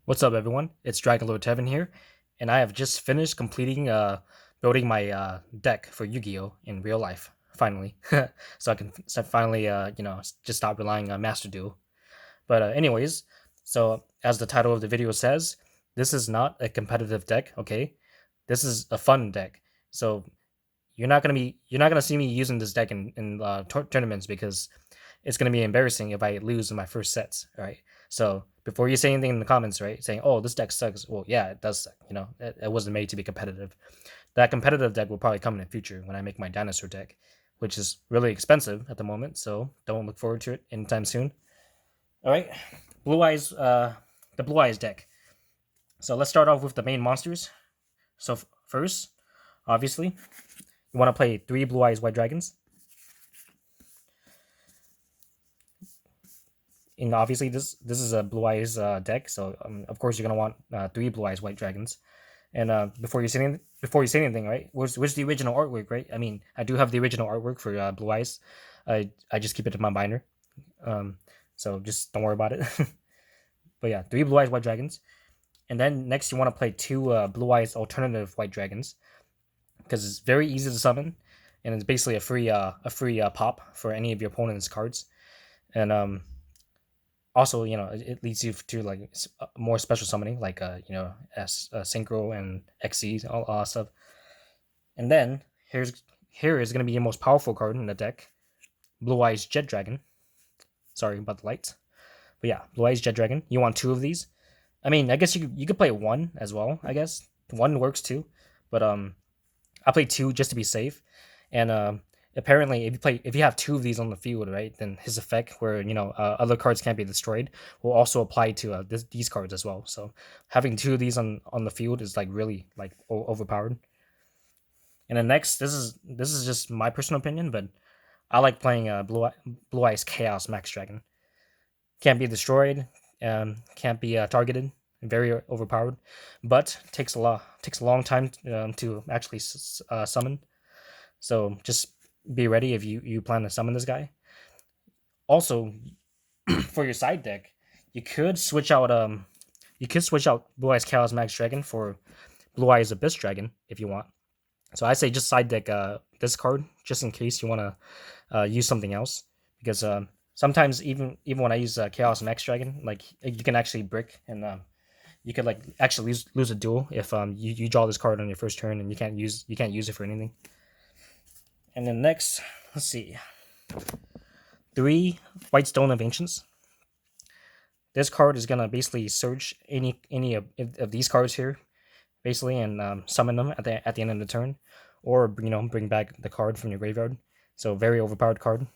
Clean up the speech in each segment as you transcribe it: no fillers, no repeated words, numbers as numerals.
What's up, everyone? It's Dragonlord Tevin here, and I have just finished completing building my deck for Yu-Gi-Oh in real life. Finally, so I can finally just stop relying on Master Duel. But anyways, so as the title of the video says, this is not a competitive deck. Okay, this is a fun deck. So you're not gonna see me using this deck in tournaments because it's gonna be embarrassing if I lose in my first sets. All right. So before you say anything in the comments, right, saying, "Oh, this deck sucks," well, yeah, it does suck. It wasn't made to be competitive. That competitive deck will probably come in the future when I make my dinosaur deck, which is really expensive at the moment. So don't look forward to it anytime soon. All right, Blue Eyes, the Blue Eyes deck. So let's start off with the main monsters. So first, obviously, you want to play 3 Blue Eyes White Dragons. And obviously, this is a Blue Eyes deck, so of course you're gonna want 3 Blue Eyes White Dragons. And before you say anything, right? Where's the original artwork, right? I mean, I do have the original artwork for Blue Eyes. I just keep it in my binder, um, so just don't worry about it. But yeah, 3 Blue Eyes White Dragons, and then next you want to play 2 Blue Eyes alternative White Dragons because it's very easy to summon, and it's basically a free pop for any of your opponent's cards. And also, it leads you to like more special summoning, like as synchro and xe, all that stuff. And then here is going to be your most powerful card in the deck, Blue Eyes Jet Dragon. Sorry about the lights, but yeah, Blue Eyes Jet Dragon. You want 2 of these. I mean, I guess you could play one as well. I guess one works too, but I play two just to be safe. And apparently, if you have 2 of these on the field, right, then his effect, where other cards can't be destroyed, will also apply to these cards as well. So having 2 of these on the field is like really like overpowered. And then next, this is just my personal opinion, but I like playing Blue Eyes Chaos Max Dragon. Can't be destroyed, can't be targeted, very overpowered, but takes a long time to actually summon. So just be ready if you plan to summon this guy. Also, for your side deck, you could switch out Blue Eyes Chaos Max Dragon for Blue Eyes Abyss Dragon if you want. So I say just side deck this card just in case you want to use something else, because sometimes even when I use Chaos Max Dragon, like you can actually brick, and you could like actually lose a duel if you draw this card on your first turn and you can't use it for anything. And then next, let's see, 3 White Stone of Ancients. This card is gonna basically search any of these cards here, basically, and summon them at the end of the turn, or bring back the card from your graveyard. So very overpowered card.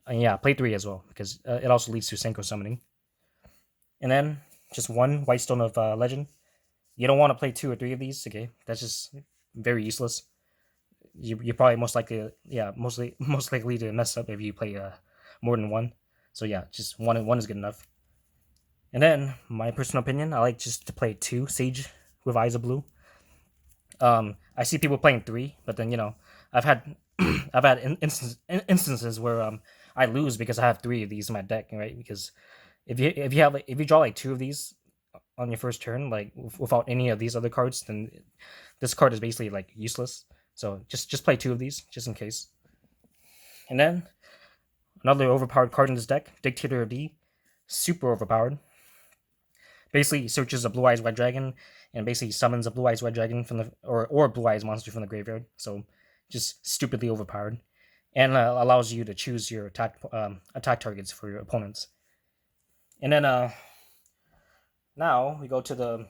And yeah, play 3 as well because it also leads to synchro summoning. And then just 1 White Stone of Legend. You don't want to play 2 or 3 of these. Okay, that's just very useless. You're probably most likely to mess up if you play more than one. So yeah, just one is good enough. And then my personal opinion, I like just to play 2 Sage with Eyes of Blue. I see people playing 3, but then I've had instances where I lose because I have 3 of these in my deck, right? Because if you draw like 2 of these on your first turn, like without any of these other cards, then this card is basically like useless. So just play 2 of these just in case. And then another overpowered card in this deck, Dictator of D, super overpowered. Basically searches a Blue Eyes White Dragon and basically summons a Blue Eyes White Dragon from the or Blue Eyes monster from the graveyard. So just stupidly overpowered, and allows you to choose your attack targets for your opponents. And then now we go to the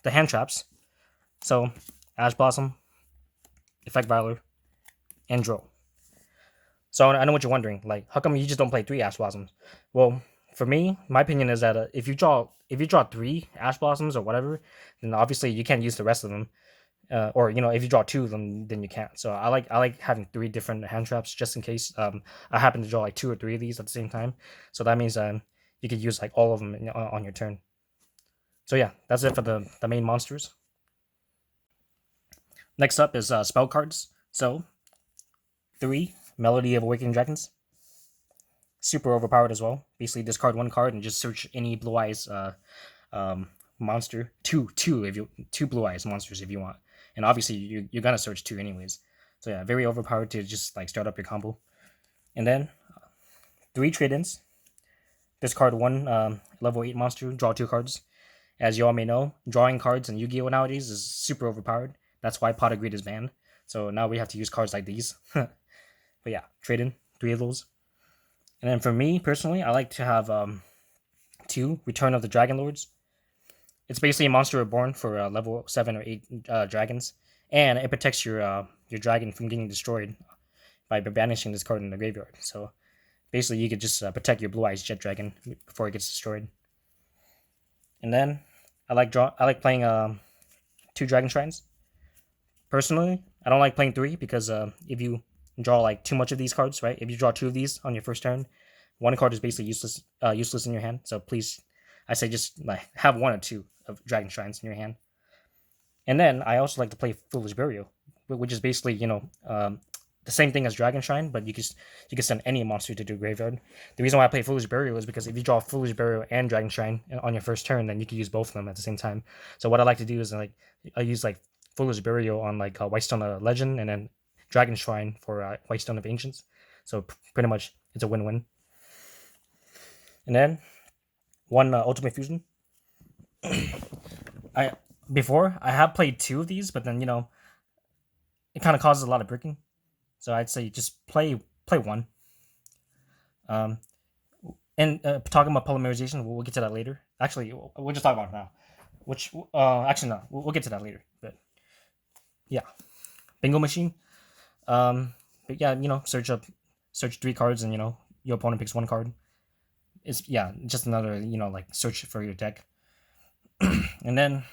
hand traps. So Ash Blossom, Effect Valor, and Droll. So I know what you're wondering, like how come you just don't play 3 Ash Blossoms? Well, for me, my opinion is that if you draw 3 Ash Blossoms or whatever, then obviously you can't use the rest of them. Or if you draw 2 of them, then you can't. So I like having 3 different hand traps just in case I happen to draw like 2 or 3 of these at the same time. So that means you could use like all of them on your turn. So yeah, that's it for the main monsters. Next up is spell cards. So 3 Melody of Awakening Dragons, super overpowered as well. Basically, discard 1 card and just search any Blue Eyes monster, two blue eyes monsters if you want, and obviously you're gonna search two anyways. So yeah, very overpowered to just like start up your combo, and then three trade-ins. Discard one level 8 monster, draw two cards. As you all may know, drawing cards in Yu-Gi-Oh nowadays is super overpowered. That's why Pot of Greed is banned. So now we have to use cards like these. But yeah, trade in three of those. And then for me personally, I like to have two Return of the Dragon Lords. It's basically a monster reborn for level 7 or 8 dragons, and it protects your dragon from getting destroyed by banishing this card in the graveyard. So basically, you could just protect your Blue Eyes Jet Dragon before it gets destroyed. And then I like playing two Dragon Shrines. Personally, I don't like playing three because if you draw like too much of these cards, right? If you draw two of these on your first turn, one card is basically useless in your hand. So please, I say just like have one or two of Dragon Shrines in your hand. And then I also like to play Foolish Burial, which is basically the same thing as Dragon Shrine, but you can send any monster to do graveyard. The reason why I play Foolish Burial is because if you draw Foolish Burial and Dragon Shrine on your first turn, then you can use both of them at the same time. So what I like to do is I use like Foolish Burial on like Whitestone of Legend, and then Dragon Shrine for Whitestone of Ancients. So pretty much it's a win-win. And then one Ultimate Fusion. I have played two of these, but then it kind of causes a lot of bricking. So I'd say just play one. And talking about polymerization, we'll get to that later. Actually, we'll just talk about it now. Actually no, we'll get to that later. But yeah, bingo machine. But yeah, search three cards, and your opponent picks one card. It's just another like search for your deck. And then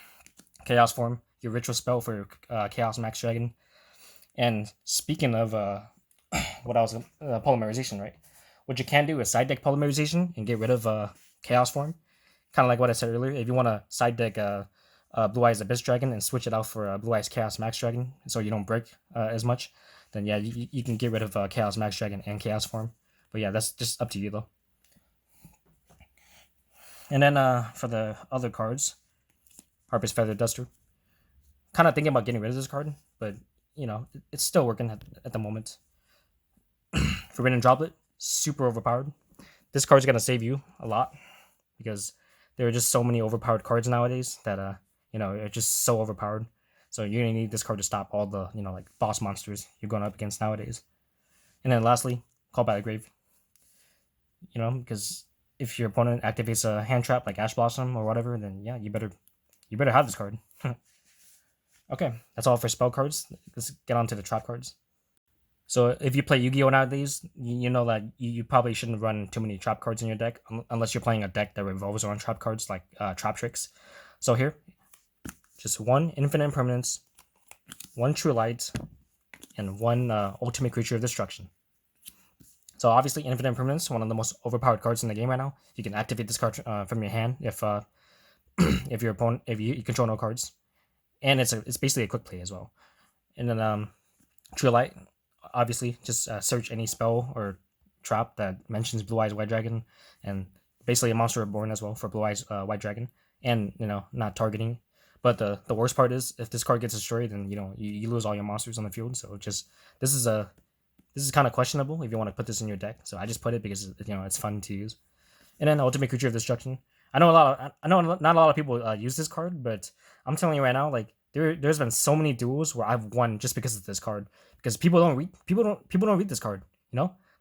chaos form, your ritual spell for Chaos Max Dragon. And speaking of what else, polymerization, right? What you can do is side deck polymerization and get rid of chaos form. Kind of like what I said earlier. If you want to side deck Blue Eyes Abyss Dragon and switch it out for Blue Eyes Chaos Max Dragon, so you don't break as much, then yeah, you can get rid of Chaos Max Dragon and chaos form. But yeah, that's just up to you though. And then for the other cards, Harpie's Feather Duster. Kind of thinking about getting rid of this card, but it's still working at the moment. Forbidden Droplet, super overpowered. This card's gonna save you a lot because there are just so many overpowered cards nowadays that are just so overpowered. So you're gonna need this card to stop all the like boss monsters you're going up against nowadays. And then lastly, Call by the Grave. Because if your opponent activates a hand trap like Ash Blossom or whatever, then yeah, you better have this card. Okay, that's all for spell cards. Let's get on to the trap cards. So if you play Yu-Gi-Oh nowadays, you know that you probably shouldn't run too many trap cards in your deck unless you're playing a deck that revolves around trap cards like Trap Tricks. So here, just one Infinite Impermanence, one True Light, and one Ultimate Creature of Destruction. So obviously, Infinite Impermanence, one of the most overpowered cards in the game right now. You can activate this card from your hand if if your opponent you control no cards, and it's basically a quick play as well. And then True Light, obviously, just search any spell or trap that mentions Blue Eyes White Dragon, and basically a monster reborn as well for Blue Eyes White Dragon, and not targeting. But the worst part is if this card gets destroyed, then you lose all your monsters on the field. So just this is kind of questionable if you want to put this in your deck. So I just put it because it's fun to use. And then Ultimate Creature of Destruction. I know not a lot of people use this card, but I'm telling you right now, like there's been so many duels where I've won just because of this card. Because people don't read this card.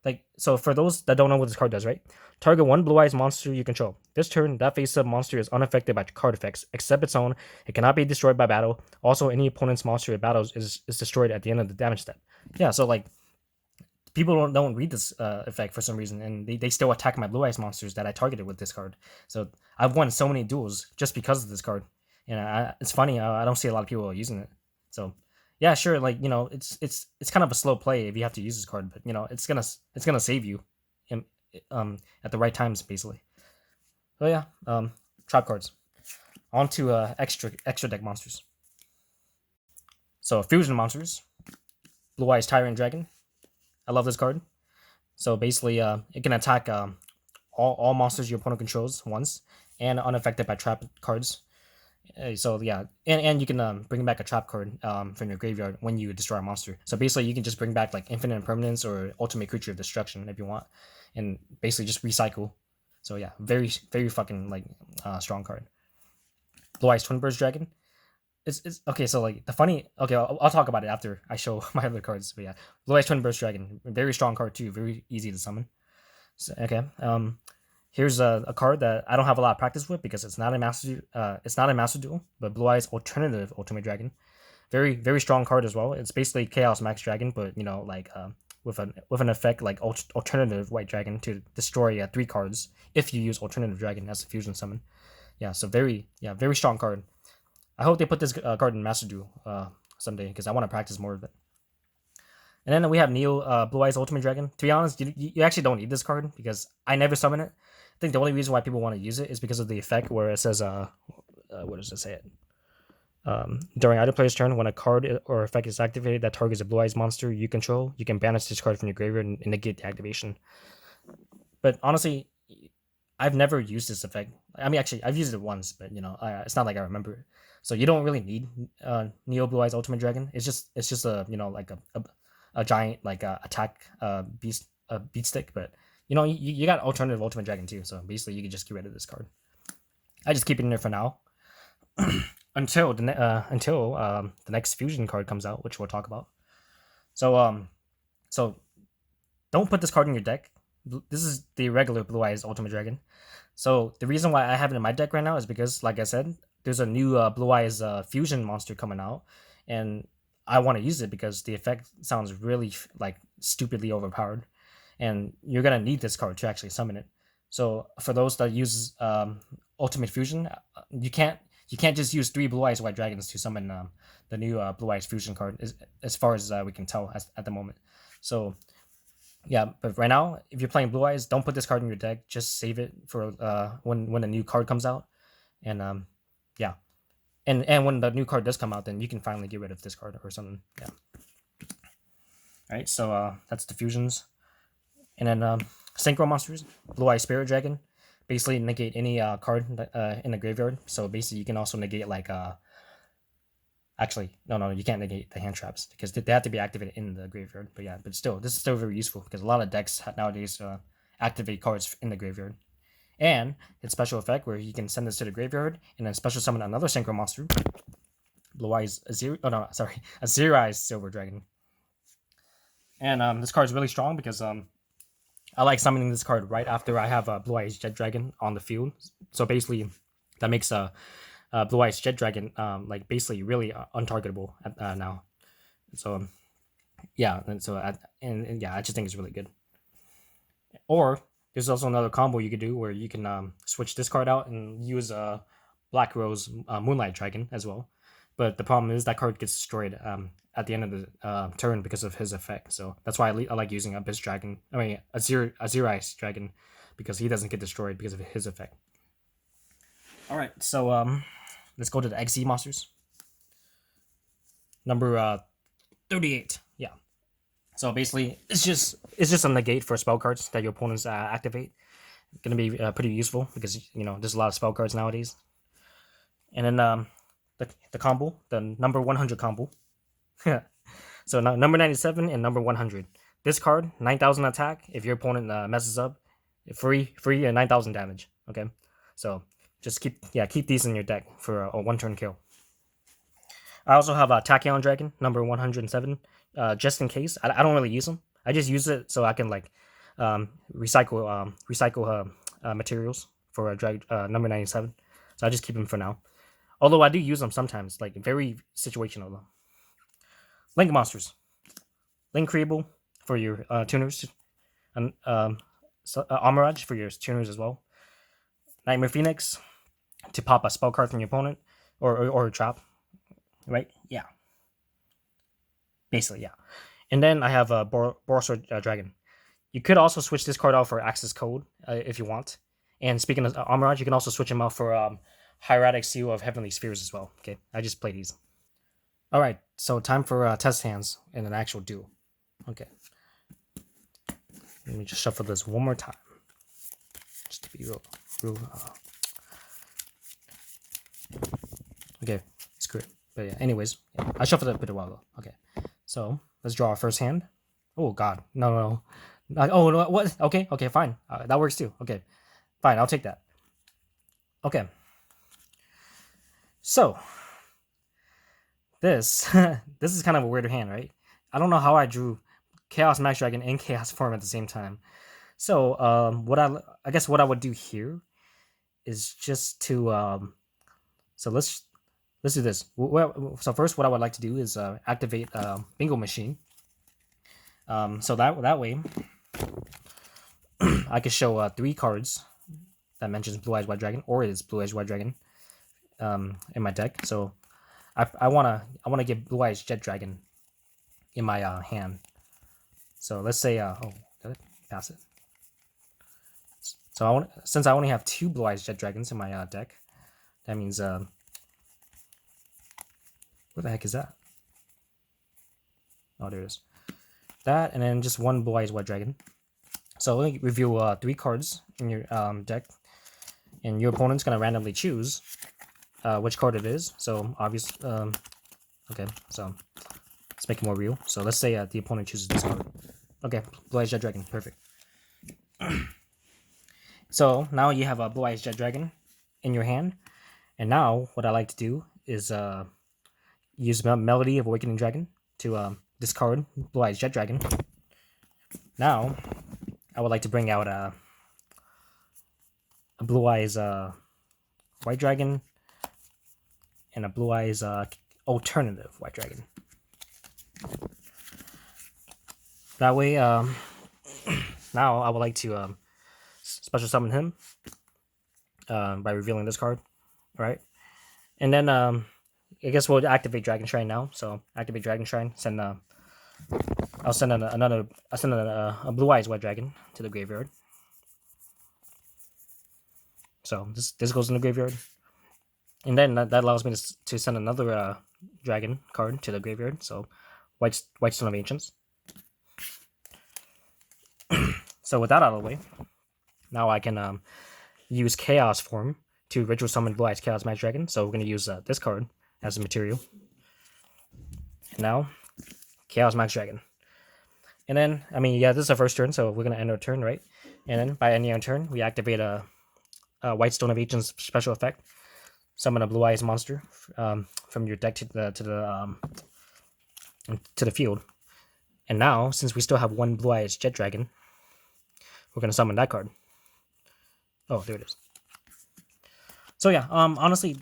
Like, so for those that don't know what this card does, right? Target one Blue Eyes monster you control. This turn, that face-up monster is unaffected by card effects, except its own. It cannot be destroyed by battle. Also, any opponent's monster it battles is destroyed at the end of the damage step. Yeah, so like people don't read this effect for some reason, and they still attack my Blue Eyes monsters that I targeted with this card. So I've won so many duels just because of this card. And it's funny, I don't see a lot of people using it. So yeah, sure, like it's kind of a slow play if you have to use this card, but it's gonna save you, at the right times basically. So yeah, trap cards. On to extra deck monsters. So fusion monsters, Blue Eyes Tyrant Dragon. I love this card. So basically, it can attack all monsters your opponent controls once, and unaffected by trap cards. So yeah, and you can bring back a trap card from your graveyard when you destroy a monster. So basically, you can just bring back like Infinite Impermanence or Ultimate Creature of Destruction if you want, and basically just recycle. So yeah, very fucking like strong card. Blue Eyes Twin Burst Dragon. It's okay. So like the funny. Okay, I'll talk about it after I show my other cards. But yeah, Blue Eyes Twin Burst Dragon, very strong card too. Very easy to summon. So, okay. Here's a card that I don't have a lot of practice with because it's not a master duel, but Blue Eyes Alternative Ultimate Dragon, very strong card as well. It's basically Chaos Max Dragon, but you know like with an effect like alternative White Dragon to destroy 3 cards if you use Alternative Dragon as a fusion summon. Yeah, so very strong card. I hope they put this card in Master Duel someday because I want to practice more of it. And then we have Neo Blue Eyes Ultimate Dragon. To be honest, you actually don't need this card because I never summon it. I think the only reason why people want to use it is because of the effect where it says, what does it say? During either player's turn, when a card or effect is activated that targets a Blue Eyes monster you control, you can banish this card from your graveyard and negate the activation. But honestly, I've never used this effect. I mean, actually, I've used it once, but you know, it's not like I remember it. So you don't really need Neo Blue Eyes Ultimate Dragon. It's just a you know like a giant like attack beast stick, but you know you got alternative Ultimate Dragon too. So basically, you can just get rid of this card. I just keep it in there for now until the next fusion card comes out, which we'll talk about. So don't put this card in your deck. This is the regular Blue Eyes Ultimate Dragon. So the reason why I have it in my deck right now is because, like I said, there's a new Blue Eyes fusion monster coming out, and I want to use it because the effect sounds really like stupidly overpowered, and you're gonna need this card to actually summon it. So for those that use Ultimate Fusion, you can't just use 3 Blue Eyes White Dragons to summon the new Blue Eyes Fusion card, as far as we can tell at the moment. So yeah, but right now, if you're playing Blue Eyes, don't put this card in your deck. Just save it for when a new card comes out, and yeah, and when the new card does come out, then you can finally get rid of this card or something. Yeah. All right, so that's the fusions, and then Synchro monsters, Blue Eye Spirit Dragon, basically negate any card in the graveyard. So basically, you can also negate like actually, no, you can't negate the hand traps because they have to be activated in the graveyard. But yeah, but still, this is still very useful because a lot of decks nowadays activate cards in the graveyard. And its special effect where you can send this to the graveyard and then special summon another Synchro monster, Blue Eyes a 0 Eyes Silver Dragon. And this card is really strong because I like summoning this card right after I have a Blue Eyes Jet Dragon on the field. So basically, that makes Blue Eyes Jet Dragon like basically really untargetable now. So yeah, and yeah, I just think it's really good. Or there's also another combo you could do where you can switch this card out and use Black Rose Moonlight Dragon as well. But the problem is that card gets destroyed at the end of the turn because of his effect. So that's why I like using a Dragon. I mean, a Zero Eyes Dragon, because he doesn't get destroyed because of his effect. All right, so let's go to the XZ monsters. Number 38. Yeah. So basically, it's just a negate for spell cards that your opponents activate. It's gonna be pretty useful because you know there's a lot of spell cards nowadays. And then the combo, the number 100 combo. So number 97 and number 100. This card 9,000 attack. If your opponent messes up, free 9,000 damage. Okay, so just keep these in your deck for a 1-turn kill. I also have a Tachyon Dragon, number 107, just in case. I don't really use them. I just use it so I can like recycle materials for number 97. So I just keep them for now. Although I do use them sometimes, like very situational though. Link monsters, Link Creeble for your tuners, and Amaraj for your tuners as well. Nightmare Phoenix to pop a spell card from your opponent or a trap. Right? Yeah. Basically, yeah. And then I have a Borsor Dragon. You could also switch this card out for Access Code if you want. And speaking of Amaraj, you can also switch him out for Hieratic Seal of Heavenly Spheres as well. Okay, I just play these. All right, so time for test hands in an actual duel. Okay. Let me just shuffle this one more time. Just to be real screw it. But yeah, anyways, yeah, I shuffled it a bit a while ago. Okay, so let's draw our first hand. Oh God, no. Oh no, what? Okay, fine. That works too. Okay, fine. I'll take that. Okay. So this this is kind of a weird hand, right? I don't know how I drew Chaos Max Dragon and Chaos Form at the same time. So what I guess what I would do here is just to so let's do this. Well, so first, what I would like to do is activate Bingo Machine. So that way, I could show 3 cards that mentions Blue Eyes White Dragon, or is Blue Eyes White Dragon in my deck. So I wanna get Blue Eyes Jet Dragon in my hand. So let's say oh, did I pass it? So since I only have 2 Blue Eyes Jet Dragons in my deck, that means what the heck is that? Oh, there it is. That, and then just 1 Blue Eyes White Dragon. So let me reveal 3 cards in your deck, and your opponent's gonna randomly choose which card it is. So obvious. Okay, so let's make it more real. So let's say the opponent chooses this card. Okay, Blue Eyes Jet Dragon, perfect. So now you have a Blue Eyes Jet Dragon in your hand, and now what I like to do is use Melody of Awakening Dragon to discard Blue Eyes Jet Dragon. Now I would like to bring out a Blue Eyes White Dragon and a Blue Eyes alternative White Dragon. That way, now I would like to special summon him by revealing this card, right? And then I guess we'll activate Dragon Shrine now. So activate Dragon Shrine. I'll send a Blue Eyes White Dragon to the graveyard. So this goes in the graveyard, and then that allows me to send another dragon card to the graveyard. So White Stone of Ancients. So with that out of the way, now I can use Chaos Form to Ritual Summon Blue Eyes Chaos Max Dragon. So we're going to use this card as a material. And now, Chaos Max Dragon. And then, I mean, yeah, this is our first turn, so we're going to end our turn, right? And then, by ending our turn, we activate a White Stone of Ancients special effect. Summon a Blue Eyes monster from your deck to the field. And now, since we still have 1 Blue Eyes Jet Dragon, we're going to summon that card. Oh, there it is. So yeah, honestly,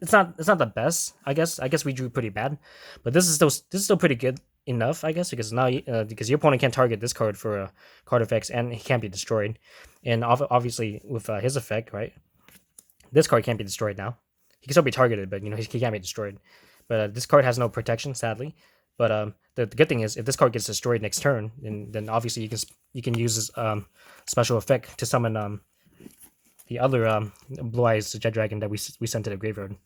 it's not the best. I guess we drew pretty bad, but this is still pretty good enough, I guess, because now because your opponent can't target this card for card effects, and he can't be destroyed. And obviously with his effect, right, this card can't be destroyed now. He can still be targeted, but he can't be destroyed. But this card has no protection, sadly. But the good thing is, if this card gets destroyed next turn, then obviously you can use this special effect to summon the other Blue Eyes Jet Dragon that we sent to the graveyard.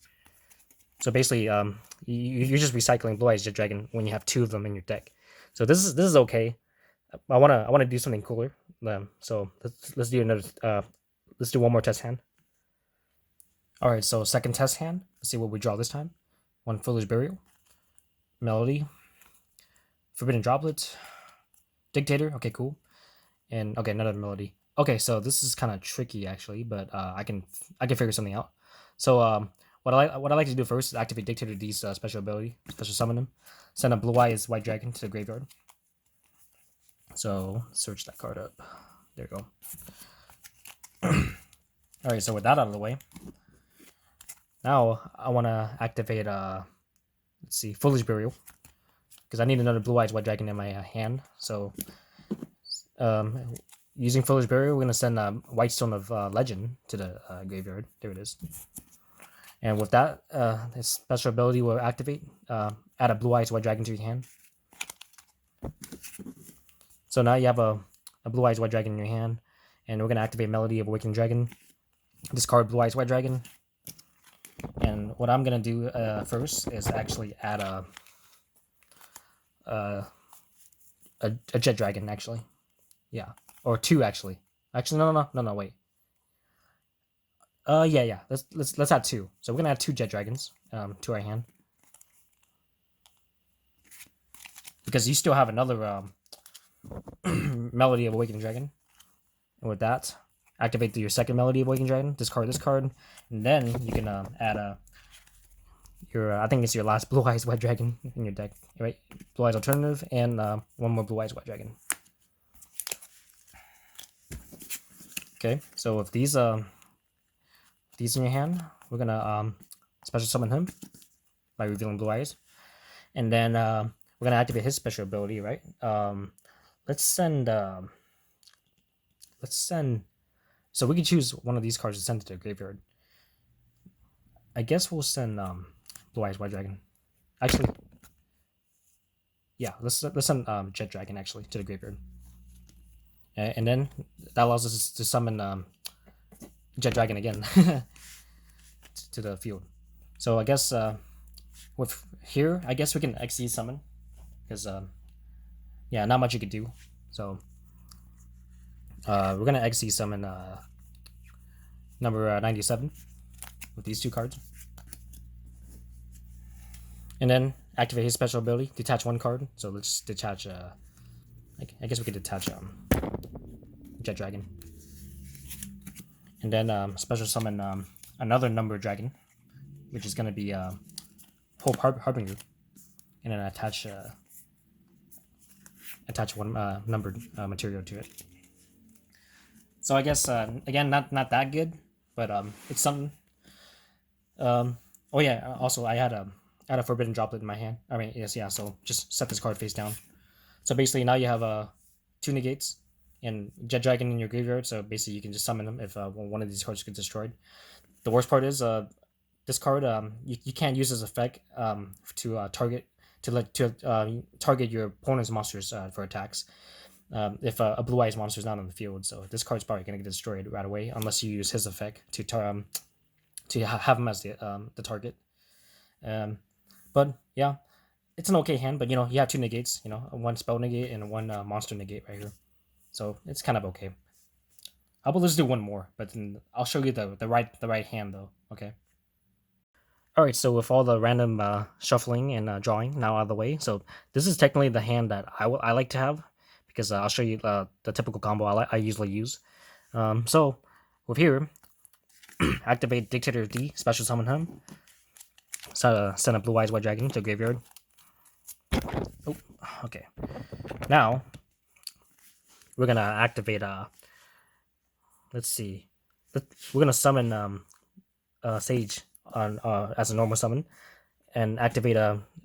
So basically, you're just recycling Blue Eyes Jet Dragon when you have 2 of them in your deck. So this is okay. I wanna do something cooler. So let's do another. Let's do one more test hand. All right. So second test hand. Let's see what we draw this time. 1 Foolish Burial, Melody, Forbidden Droplet, Dictator. Okay, cool. And okay, another Melody. Okay, so this is kind of tricky actually, but I can figure something out. So what I like to do first is activate Dictator of D's special ability, special summon him, send a Blue Eyes White Dragon to the graveyard. So search that card up. There you go. All right, so with that out of the way, now I want to activate let's see, Foolish Burial, because I need another Blue Eyes White Dragon in my hand. So using Foolish Burial, we're gonna send White Stone of Legend to the graveyard. There it is. And with that, this special ability will activate. Add a Blue Eyes White Dragon to your hand. So now you have a Blue Eyes White Dragon in your hand, and we're gonna activate Melody of Awakening Dragon. Discard Blue Eyes White Dragon. And what I'm gonna do first is actually add a Jet Dragon, actually. Yeah, or 2 actually. Actually, no, wait. Yeah. Let's add two. So we're gonna add two jet dragons to our hand because you still have another Melody of Awakening Dragon. And with that, activate your second Melody of Awakening Dragon. Discard this card, and then you can add your I think it's your last Blue Eyes White Dragon in your deck, right? Blue Eyes Alternative and one more Blue Eyes White Dragon. Okay, so with these in your hand, we're gonna special summon him by revealing Blue Eyes, and then we're gonna activate his special ability, right? Let's send. So we can choose one of these cards to send to the graveyard. I guess we'll send Blue Eyes White Dragon. Actually, yeah, let's send Jet Dragon actually to the graveyard, and then that allows us to summon Jet Dragon again to the field. So I guess with here, I guess we can XE summon because yeah, not much you could do. So we're gonna XE summon number 97 with these two cards, and then activate his special ability. Detach one card. So let's detach. I guess we could detach Jet Dragon, and then special summon another number dragon, which is gonna be Hope Harbinger, and then attach one numbered material to it. So I guess again, not that good, but it's something. Oh yeah, also I had a Forbidden Droplet in my hand. I mean, yes, yeah. So just set this card face down. So basically, now you have two negates and Jet Dragon in your graveyard. So basically, you can just summon them if one of these cards gets destroyed. The worst part is this card you can't use this effect to target your opponent's monsters for attacks. If a Blue Eyes monster is not on the field, so this card's probably gonna get destroyed right away unless you use his effect to have him as the target. But yeah, it's an okay hand. But you have two negates. One spell negate and one monster negate right here, so it's kind of okay. How about let's do one more, but then I'll show you the right hand though. Okay. All right, so with all the random shuffling and drawing now out of the way, so this is technically the hand that I like to have because I'll show you the typical combo I usually use. So with here, activate Dictator of D, special summon him. Send a Blue Eyes White Dragon to graveyard. Oh, okay. Now we're gonna activate. Let's see. We're gonna summon Sage on as a normal summon, and activate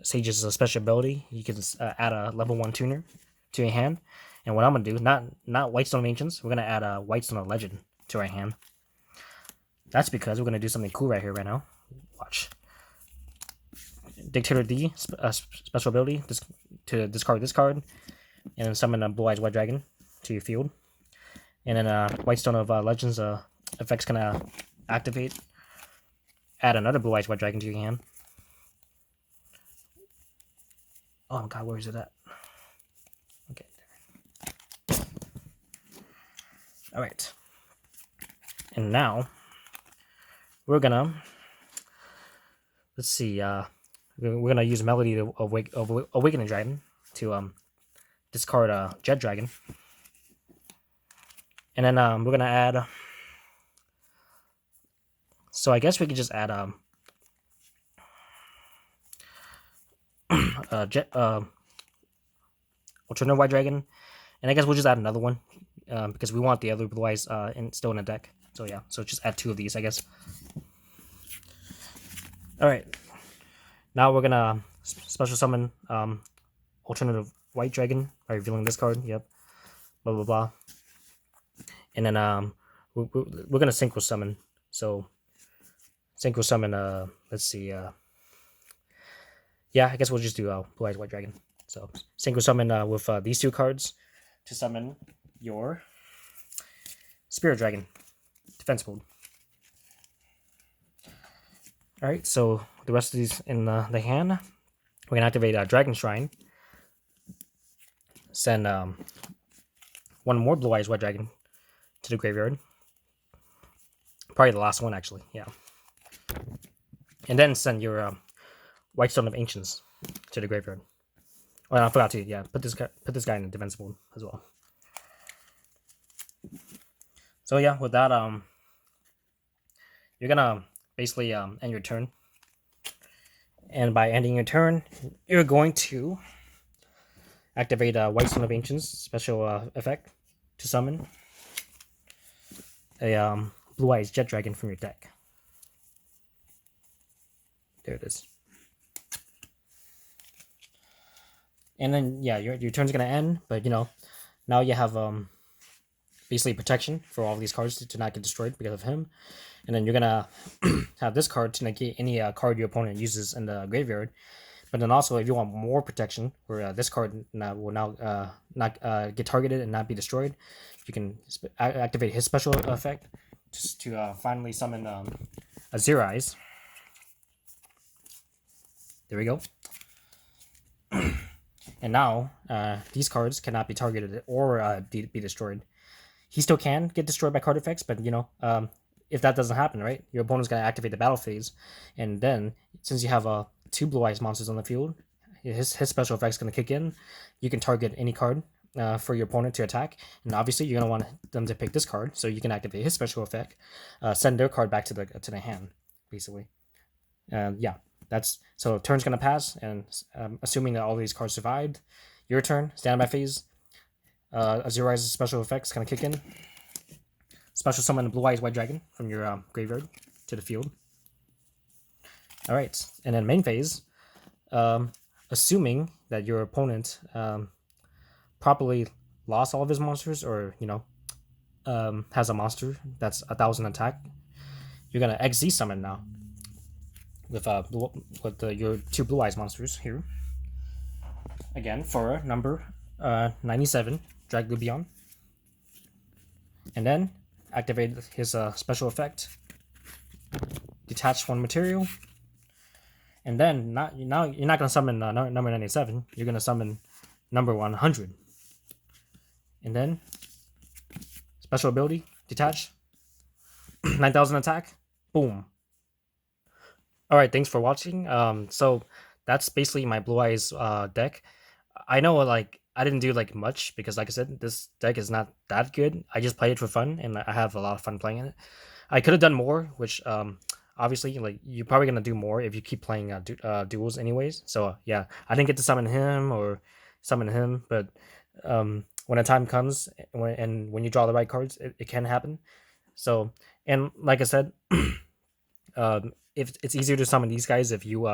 Sage's special ability. You can add a level 1 tuner to your hand. And what I'm gonna do, not Whitestone of Ancients, we're gonna add a Whitestone of Legend to our hand. That's because we're gonna do something cool right here right now. Watch. Dictator D special ability to discard this card, and then summon a Blue Eyes White Dragon to your field. And then Whitestone of Legends effect's gonna activate. Add another Blue Eyes White Dragon to your hand. Oh my god, where is it at? Okay. Alright. And now we're gonna let's see, we're gonna use Melody of Awakening Dragon to discard a Jet Dragon. And then we're gonna add, so I guess we could just add Jet Alternative White Dragon, and I guess we'll just add another one because we want the other Blue Eyes still in the deck. So yeah, so just add two of these, I guess. All right, now we're gonna special summon Alternative White Dragon by revealing this card. Yep, blah blah blah. And then we're gonna synchro summon. So synchro summon. Let's see. Yeah, I guess we'll just do Blue Eyes White Dragon. So synchro summon with these two cards to summon your Spirit Dragon defense mode. All right, so the rest of these in the hand, we're gonna activate Dragon Shrine. Send one more Blue Eyes White Dragon to the graveyard. Probably the last one actually. Yeah. And then send your White Stone of Ancients to the graveyard. Oh, I forgot to put this guy in the defensible as well. So yeah, with that you're gonna basically end your turn. And by ending your turn, you're going to activate White Stone of Ancients special effect to summon a Blue Eyes Jet Dragon from your deck. There it is. And then yeah, your turn's gonna end, but now you have basically protection for all these cards to not get destroyed because of him. And then you're gonna have this card to negate any card your opponent uses in the graveyard. But then also, if you want more protection, where this card will now not get targeted and not be destroyed, you can activate his special effect just to finally summon a Zero Eyes. There we go. And now these cards cannot be targeted or be destroyed. He still can get destroyed by card effects, but if that doesn't happen, right, your opponent's gonna activate the battle phase, and then since you have two Blue Eyes monsters on the field, his special effect's gonna kick in. You can target any card for your opponent to attack, and obviously you're gonna want them to pick this card, so you can activate his special effect, send their card back to the hand, basically. Yeah, that's so. Turn's gonna pass, and assuming that all these cards survived, your turn, standby phase. A Zero Eyes special effects gonna kick in. Special summon a Blue Eyes White Dragon from your graveyard to the field. All right, and then main phase. Assuming that your opponent properly lost all of his monsters, or has a monster that's 1,000 attack, you're gonna XZ summon now with your two Blue Eyes monsters here. Again for number 97, Drag Lubion, and then activate his special effect. Detach one material, and then now you're not gonna summon number 97. You're gonna summon number 100, and then special ability detach 9,000 attack. Boom. All right, thanks for watching. So that's basically my Blue Eyes deck. I know I didn't do much because, like I said, this deck is not that good. I just play it for fun, and I have a lot of fun playing it. I could have done more, which obviously you're probably gonna do more if you keep playing duels anyways. So yeah, I didn't get to summon him, but when the time comes, when you draw the right cards, it can happen. So, and like I said, if it's easier to summon these guys if you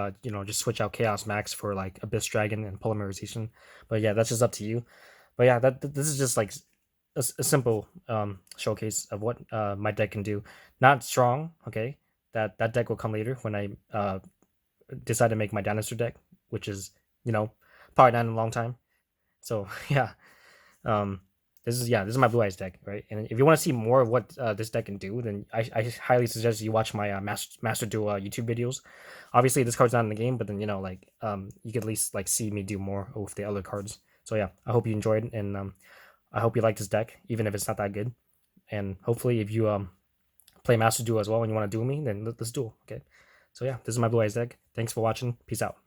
just switch out Chaos Max for Abyss Dragon and Polymerization. But yeah, that's just up to you. But yeah, this is just a simple showcase of what my deck can do. Not strong, okay. That deck will come later when I decide to make my dinosaur deck, which is probably not in a long time. So yeah, this is my Blue Eyes deck, right? And if you want to see more of what this deck can do, then I highly suggest you watch my Master Duel YouTube videos. Obviously, this card's not in the game, but then you could at least see me do more with the other cards. So yeah, I hope you enjoyed, and I hope you like this deck, even if it's not that good. And hopefully, if you play Master Duel as well and you want to duel me, then let's duel. Okay. So yeah, this is my Blue Eyes deck. Thanks for watching. Peace out.